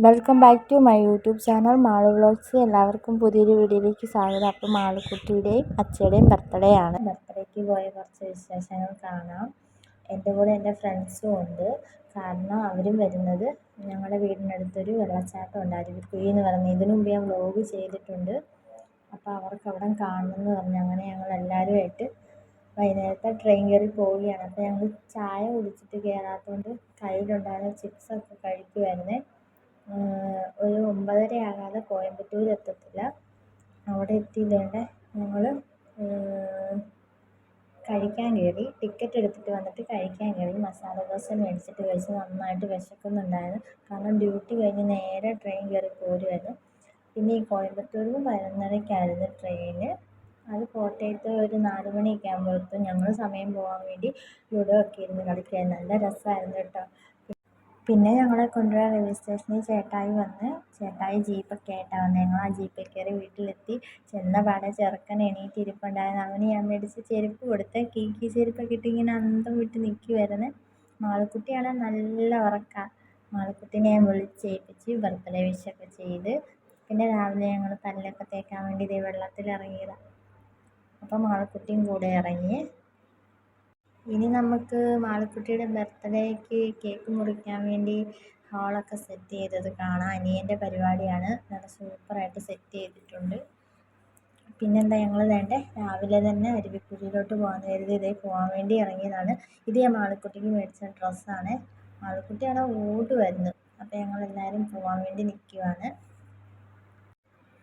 Welcome back to my YouTube channel Malu vlogs. എല്ലാവർക്കും പുതിയൊരു വീഡിയോയിലേക്ക് സ്വാഗതം. അപ്പോൾ മാളുക്കുട്ടിയുടെയും അച്ഛയുടെയും ബർത്ത്ഡേ ആണ്. ബർത്ത്ഡേക്ക് പോയ കുറച്ച് വിശേഷങ്ങൾ കാണാം. എൻ്റെ കൂടെ എൻ്റെ ഫ്രണ്ട്സും ഉണ്ട്. കാരണം അവരും വരുന്നത് ഞങ്ങളുടെ വീടിനടുത്തൊരു വെള്ളച്ചാട്ടം ഉണ്ട്, അരുവിക്കുഴി എന്ന് പറയുന്നത്. ഇതിനു മുമ്പ് ഞാൻ വ്ളോഗ് ചെയ്തിട്ടുണ്ട്. അപ്പോൾ അവർക്ക് അവിടെ കാണണമെന്ന് പറഞ്ഞു. അങ്ങനെ ഞങ്ങൾ എല്ലാവരുമായിട്ട് വൈകുന്നേരത്തെ ട്രെയിൻ കയറി പോവുകയാണ്. അപ്പോൾ ഞങ്ങൾ ചായ കുടിച്ചിട്ട് കയറാത്തതുകൊണ്ട് കയ്യിലുണ്ടായിരുന്ന ചിപ്സൊക്കെ കഴിക്കുമായിരുന്നേ. ഒരു 9:30 ആകാതെ കോയമ്പത്തൂർ എത്തത്തില്ല. അവിടെ എത്തിയതേണ്ട ഞങ്ങൾ കഴിക്കാൻ കയറി. ടിക്കറ്റ് എടുത്തിട്ട് വന്നിട്ട് കഴിക്കാൻ കയറി. മസാല ദോശ മേടിച്ചിട്ട് കഴിച്ച്. നന്നായിട്ട് വിശക്കുന്നുണ്ടായിരുന്നു. കാരണം ഡ്യൂട്ടി കഴിഞ്ഞ് നേരെ ട്രെയിൻ കയറി പോരുമായിരുന്നു. പിന്നെ ഈ കോയമ്പത്തൂരിൽ നിന്ന് 11:30-ക്കായിരുന്നു ട്രെയിന്. അത് കോട്ടയത്ത് ഒരു 4 മണിയൊക്കെ ആകുമ്പോൾ എത്തും. ഞങ്ങൾ സമയം പോകാൻ വേണ്ടി ലുഡോ ഒക്കെ ഇരുന്ന് കളിക്കാൻ നല്ല രസമായിരുന്നു കേട്ടോ. പിന്നെ ഞങ്ങളെ കൊണ്ടുവരാൻ റെയിൽവേ സ്റ്റേഷനിൽ ചേട്ടായി വന്ന്. ചേട്ടായി ജീപ്പൊക്കെ ആയിട്ടാണ് വന്നത്. ഞങ്ങൾ ആ ജീപ്പിൽ കയറി വീട്ടിലെത്തി. ചെന്ന പാടെ ചെറുക്കൻ എണീറ്റിരിപ്പുണ്ടായിരുന്നു. അവന് ഞാൻ മേടിച്ച് ചെരുപ്പ് കൊടുത്ത്. കീ ചെരുപ്പൊക്കെ ഇട്ട് ഇങ്ങനെ അന്തം വിട്ട് നിൽക്കുമായിരുന്നു. മാളുക്കുട്ടിയാണ് നല്ല ഉറക്കം. മാളുക്കുട്ടീനെ ഞാൻ വിളിച്ചേൽപ്പിച്ച് ബർത്ത്ഡേ വിഷൊക്കെ ചെയ്ത്. പിന്നെ രാവിലെ ഞങ്ങൾ പല്ലൊക്കെ തേക്കാൻ വേണ്ടി ഇതേ വെള്ളത്തിലിറങ്ങിയതാണ്. അപ്പം മാളുക്കുട്ടിയും കൂടെ ഇറങ്ങി. ഇനി നമുക്ക് മാളുക്കുട്ടിയുടെ ബർത്ത്ഡേക്ക് കേക്ക് മുറിക്കാൻ വേണ്ടി ഹാളൊക്കെ സെറ്റ് ചെയ്തത് കാണാം. അനിയൻ്റെ പരിപാടിയാണ്. നല്ല സൂപ്പറായിട്ട് സെറ്റ് ചെയ്തിട്ടുണ്ട്. പിന്നെന്താ, ഞങ്ങൾ രാവിലെ തന്നെ അരുവിക്കുഴിയിലോട്ട് പോകാമെന്ന് കരുതി ഇതേ പോകാൻ വേണ്ടി ഇറങ്ങിയതാണ്. ഇത് ഞാൻ മാളുക്കുട്ടിക്ക് മേടിച്ച ഡ്രസ്സാണ്. മാളുക്കുട്ടിയാണ് ഓടുമായിരുന്നു. അപ്പോൾ ഞങ്ങളെല്ലാവരും പോകാൻ വേണ്ടി നിൽക്കുകയാണ്.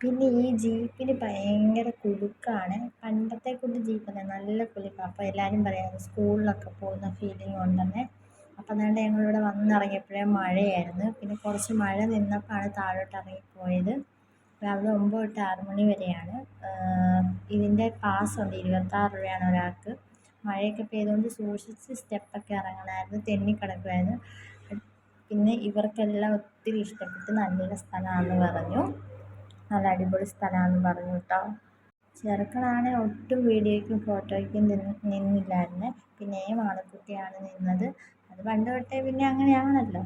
പിന്നെ ഈ ജീപ്പിന് ഭയങ്കര കുലുക്കാണ്. പണ്ടത്തെ കൂട്ട് ജീപ്പല്ല, നല്ല കുലുക്കാണ്. അപ്പോൾ എല്ലാവരും പറയാം സ്കൂളിലൊക്കെ പോകുന്ന ഫീലിംഗ് ഉണ്ടെന്ന്. അപ്പോൾ അതുകൊണ്ട് ഞങ്ങളിവിടെ വന്നിറങ്ങിയപ്പോഴേ മഴയായിരുന്നു. പിന്നെ കുറച്ച് മഴ നിന്നപ്പോഴാണ് താഴോട്ട് ഇറങ്ങിപ്പോയത്. രാവിലെ 9 തൊട്ട് 6 മണി വരെയാണ്. ഇതിൻ്റെ പാസ്സുണ്ട്, 26 രൂപയാണ് ഒരാൾക്ക്. മഴയൊക്കെ പെയ്തുകൊണ്ട് സൂക്ഷിച്ച് സ്റ്റെപ്പൊക്കെ ഇറങ്ങണമായിരുന്നു. തെന്നിക്കിടക്കുമായിരുന്നു. പിന്നെ ഇവർക്കെല്ലാം ഒത്തിരി ഇഷ്ടപ്പെട്ട്. നല്ല സ്ഥലമാണെന്ന് പറഞ്ഞു. നല്ല അടിപൊളി സ്ഥലമാണെന്ന് പറഞ്ഞു കേട്ടോ. ചെറുക്കനാണ് ഒട്ടും വീഡിയോയ്ക്കും ഫോട്ടോയ്ക്കും നിന്നില്ലായിരുന്നു. പിന്നെ മാളുക്കുട്ടിയാണ് നിന്നത്. അത് പണ്ട് തൊട്ടേ പിന്നെ അങ്ങനെയാണല്ലോ.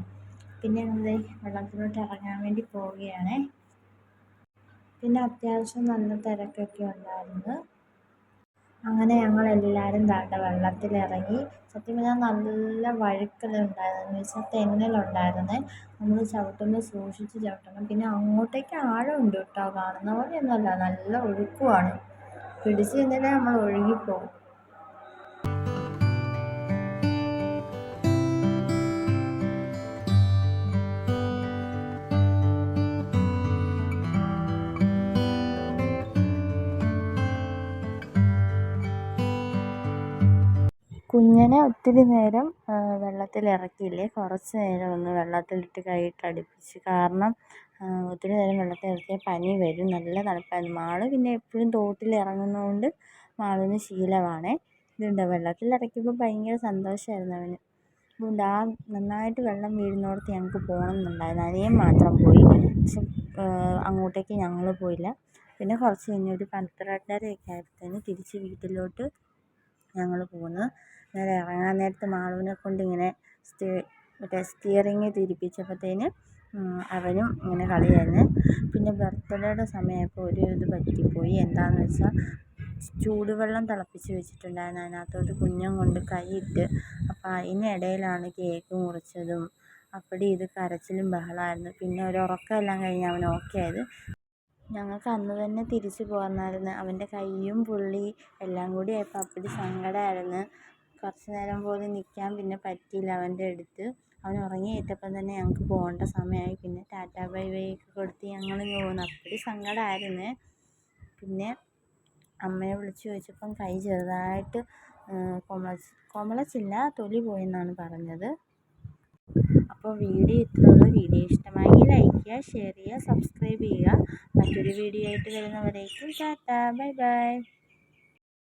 പിന്നെ ഞങ്ങൾ വെള്ളത്തിലോട്ട് ഇറങ്ങാൻ വേണ്ടി പോവുകയാണ്. പിന്നെ അത്യാവശ്യം നല്ല തിരക്കൊക്കെ ഉണ്ടായിരുന്നു. അങ്ങനെ ഞങ്ങളെല്ലാവരും വെള്ളത്തിലിറങ്ങി. സത്യം പറഞ്ഞാൽ നല്ല വഴുക്കലുണ്ടായിരുന്നു. എന്ന് വെച്ചാൽ തെന്നലുണ്ടായിരുന്നു. നമ്മൾ ചവിട്ടുമ്പോൾ സൂക്ഷിച്ച് ചവിട്ടണം. പിന്നെ അങ്ങോട്ടേക്ക് ആഴമുണ്ട് കേട്ടോ. കാണുന്ന പോലെയൊന്നുമല്ല, നല്ല ഒഴുക്കുമാണ്. പിടിച്ച് നിന്നിട്ട് നമ്മൾ ഒഴുകിപ്പോകും. കുഞ്ഞിനെ ഒത്തിരി നേരം വെള്ളത്തിലിറക്കിയില്ലേ. കുറച്ച് നേരം ഒന്ന് വെള്ളത്തിലിട്ട് കൈയിട്ട് അടുപ്പിച്ച്. കാരണം ഒത്തിരി നേരം വെള്ളത്തിലിറക്കിയാൽ പനി വരും. നല്ല തണുപ്പായിരുന്നു. മാള് പിന്നെ എപ്പോഴും തോട്ടിലിറങ്ങുന്നതുകൊണ്ട് മാളിന് ശീലമാണ്. ഇതുണ്ട്, വെള്ളത്തിലിറക്കിയപ്പോൾ ഭയങ്കര സന്തോഷമായിരുന്നു അവന്. അതുകൊണ്ട് നന്നായിട്ട് വെള്ളം വീഴുന്നിടത്ത് ഞങ്ങൾക്ക് പോകണം എന്നുണ്ടായിരുന്നു. അനിയൻ മാത്രം പോയി. പക്ഷെ അങ്ങോട്ടേക്ക് ഞങ്ങൾ പോയില്ല. പിന്നെ കുറച്ച് കഴിഞ്ഞ് ഒരു 12:30-ഒക്കെ ആയപ്പോഴത്തേന് തിരിച്ച് വീട്ടിലോട്ട് ഞങ്ങൾ പോന്നു. നേരെ ഇറങ്ങാൻ നേരത്ത് മാളുവിനെ കൊണ്ട് ഇങ്ങനെ സ്റ്റിയറിങ് തിരിപ്പിച്ചപ്പോഴത്തേന് അവനും ഇങ്ങനെ കളിയായിരുന്നു. പിന്നെ ബർത്ത്ഡേയുടെ സമയമായപ്പോൾ ഒരു ഇത് പറ്റിപ്പോയി. എന്താണെന്ന് വെച്ചാൽ ചൂടുവെള്ളം തിളപ്പിച്ച് വെച്ചിട്ടുണ്ടായിരുന്നു. അതിനകത്തോട്ട് കുഞ്ഞും കൊണ്ട് കൈയിട്ട്. അപ്പോൾ അതിനിടയിലാണ് കേക്ക് മുറിച്ചതും. അപ്പടി ഇത് കരച്ചിലും ബഹളമായിരുന്നു. പിന്നെ ഒരു ഉറക്കമെല്ലാം കഴിഞ്ഞ് അവൻ ഓക്കെ ആയത്. ഞങ്ങൾക്ക് അന്ന് തന്നെ തിരിച്ച് പോകാമായിരുന്നു. അവൻ്റെ കൈയും പൊള്ളി എല്ലാം കൂടി ആയപ്പോൾ അപ്പടി സങ്കടമായിരുന്നു. കുറച്ച് നേരം പോലും നിൽക്കാൻ പിന്നെ പറ്റിയില്ല അവൻ്റെ അടുത്ത്. അവൻ ഉറങ്ങി ഏറ്റപ്പം തന്നെ ഞങ്ങൾക്ക് പോകേണ്ട സമയമായി. പിന്നെ ടാറ്റാ ബൈ ബൈ ഒക്കെ കൊടുത്ത് ഞങ്ങൾ പോകുന്നു. അപ്പടി സങ്കടമായിരുന്നു. പിന്നെ അമ്മയെ വിളിച്ച് ചോദിച്ചപ്പം കൈ ചെറുതായിട്ട് കൊമളച്ചില്ല, തൊലി പോയെന്നാണ് പറഞ്ഞത്. അപ്പോൾ വീഡിയോ ഇത്രയുള്ള. വീഡിയോ ഇഷ്ടമായെങ്കിൽ ലൈക്ക് ചെയ്യുക, ഷെയർ ചെയ്യുക, സബ്സ്ക്രൈബ് ചെയ്യുക. മറ്റൊരു വീഡിയോ ആയിട്ട് വരുന്നവരേക്കും ടാറ്റാ ബൈ ബൈ.